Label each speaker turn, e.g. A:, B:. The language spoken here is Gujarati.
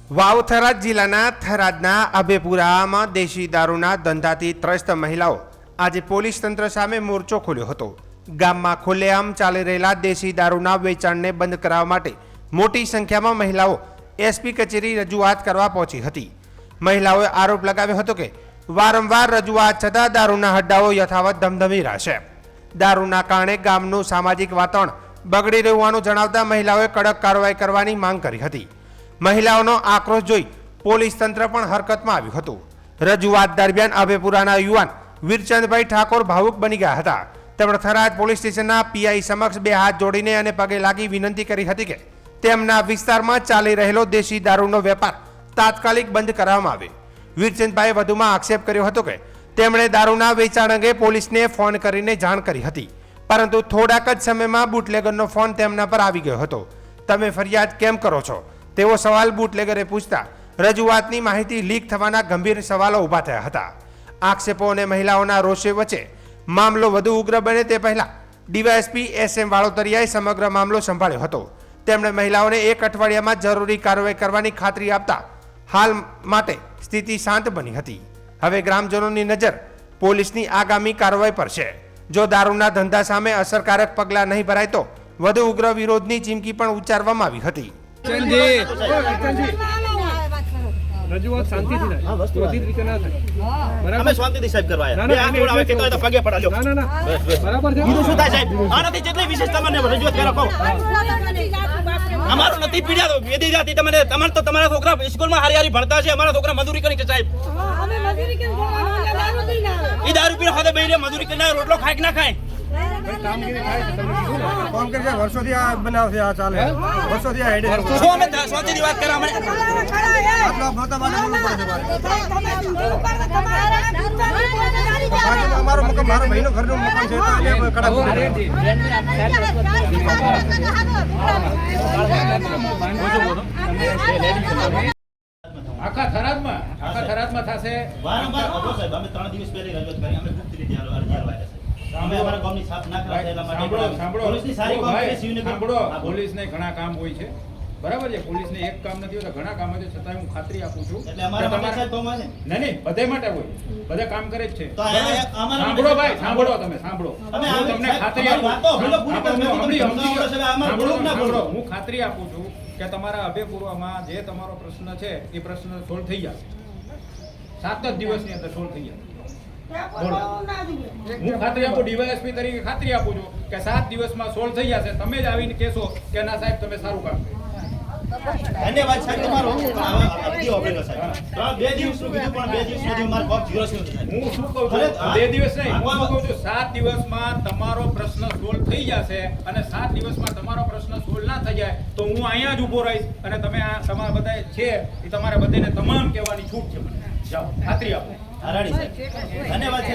A: વાવ થરાદ જિલ્લાના થરાદના અભેપુરામાં દેશી દારૂના ધંધાથી ત્રસ્ત મહિલાઓ આજે પોલીસ તંત્ર સામે મોરચો ખોલ્યો હતો। ગામમાં ખુલ્લેઆમ ચાલી રહેલા દેશી દારૂના વેચાણને બંધ કરાવવા માટે મોટી સંખ્યામાં મહિલાઓ એસપી કચેરી રજૂઆત કરવા પહોંચી હતી। મહિલાઓએ આરોપ લગાવ્યો હતો કે વારંવાર રજૂઆત છતાં દારૂના હડ્ડાઓ યથાવત ધમધમી રહ્યા છે। દારૂના કારણે ગામનું સામાજિક વાતાવરણ બગડી રહ્યું હોવાનું જણાવતા મહિલાઓએ કડક કાર્યવાહી કરવાની માંગ કરી હતી। મહિલાઓનો આક્રોશ જોઈ પોલીસ તંત્ર પણ હરકતમાં આવ્યું હતું। રજૂઆત દરમિયાન અભેપુરાના યુવાન વીરચંદભાઈ ઠાકોર ભાવુક બની ગયા હતા। તેમણે થરાદ પોલીસ સ્ટેશનના પીઆઈ સમક્ષ બે હાથ જોડીને અને પગે લાગી વિનંતી કરી હતી કે તેમના વિસ્તારમાં ચાલી રહેલો દેશી દારૂનો વેપાર તાત્કાલિક બંધ કરવામાં આવે। વીરચંદભાઈએ વધુમાં આક્ષેપ કર્યો હતો કે તેમણે દારૂના વેચાણ અંગે પોલીસને ફોન કરીને જાણ કરી હતી, પરંતુ થોડાક જ સમયમાં બુટલેગરનો ફોન તેમના પર આવી ગયો હતો। તમે ફરિયાદ કેમ કરો છો તેવો સવાલ બુટલેગરે પૂછતા રજૂઆતની માહિતી લીક થવાના ગંભીર સવાલો ઊભા થયા હતા। આક્ષેપો અને મહિલાઓના રોષે વચ્ચે મામલો વધુ ઉગ્ર બને તે પહેલા ડીવાયએસપી SM વાળોતરિયાએ સમગ્ર મામલો સંભાળ્યો હતો। તેમણે મહિલાઓને એક અઠવાડિયામાં જરૂરી કાર્યવાહી કરવાની ખાતરી આપતા હાલ માટે સ્થિતિ શાંત બની હતી। હવે ગ્રામજનોની નજર પોલીસની આગામી કાર્યવાહી પર છે। જો દારૂના ધંધા સામે અસરકારક પગલાં નહીં ભરાય તો વધુ ઉગ્ર વિરોધની ચીમકી પણ ઉચ્ચારવામાં આવી હતી।
B: રજૂઆત શાંતિથી થાય, ક્રોધિત રીતે ના થાય। બરાબર,
C: અમે શાંતિથી સાહેબ કરવા આવ્યા। બે હાથ જોડાવે કે તો પગે પડાજો।
B: ના બરાબર છે।
C: બીજું શું થાય સાહેબ? આનાથી જેટલી વિશેષ તમને રજૂઆત કરો કહો। અમારું નથી પીડ્યા તો વેદી જાતી તમને તમાર તો તમારા છોકરા સ્કૂલમાં હારી ભણતા છે, અમારા છોકરા મજૂરી કરી છે સાહેબ।
D: અમે મજૂરી કરી દારૂ પીને
C: ઈ દારૂ પીને હાથે બેહીને મજૂરી કરીને રોટલો ખાય કે ના ખાય?
B: કામગીરી થાય છે, તમને કીધું ને। કામ કરે છે, વર્ષોથી આ બનાવ છે, આ ચાલે વર્ષોથી આ હેડે છે।
C: શું અમે શાંતિથી વાત કરવા મને
B: આટલા માતા બાને બોલવું પડે છે મારે। અમારો મકાન મારો ભાઈનો ઘરનું મકાન છે, એટલે
E: આખા થરાદમાં થશે।
C: વારંવાર અગો સાહેબ અમે 3 દિવસ પહેલા રજૂઆત કરી, અમે ગુપ્ત રીતે અરજી આલવા છે। અમે અમારા ગામની સાફ ના કરાય એટલા માટે
E: સાંભળો,
C: પોલીસની સારી કામ છે, શિવનગર
E: સાંભળો, પોલીસને ઘણા કામ હોય છે, બરાબર છે। પોલીસને એક કામ નથી હોતા, ઘણા કામ છે, છતાં હું ખાતરી આપું છું
C: એટલે અમારા માટે સાહેબ કામ છે
E: નહીં બધે માટે હોય, બધા કામ કરે જ છે।
C: તો અમારા
E: સાંભળો ભાઈ, સાંભળો, તમે સાંભળો,
C: અમે
E: હું તમને ખાતરી
C: અમારી વાતો ભલે પૂરી કરો,
E: સાંભળો, હું ખાતરી આપું છું કે તમારા અભેપૂર્વમાં જે તમારો પ્રશ્ન છે એ પ્રશ્ન સોલ્વ થઈ જશે, 7 જ દિવસની અંદર સોલ્વ થઈ જશે। હું ખાતરી આપું, ડીવાયએસપી તરીકે ખાતરી આપું છું કે 7 દિવસમાં સોલ્વ થઈ જશે। તમે જ આવીને કહેશો કે ના સાહેબ તમે સારું કામ કર્યું।
C: ધન્યવાદ સાહેબ તમારો। અરજી ઓપરેલો સાહેબ 2 દિવસનું કીધું, પણ 2 દિવસ સુધી મારો પગ જીરો છે સાહેબ।
E: હું શું કહું છું, 2 દિવસ નહીં, હું શું કહું છું, 7 દિવસમાં તમારો પ્રશ્ન સોલ્વ થઈ જશે। અને 7 દિવસમાં તમારો પ્રશ્ન સોલ્વ ના થઈ જાય તો હું અહીંયા જ ઊભો રહીશ અને તમે આ તમારા બધા છે એ તમારે બધાને તમામ કહેવાની છૂટ છે। મને જાઓ, ખાતરી આપો।
C: ધન્યવાદ સાહેબ।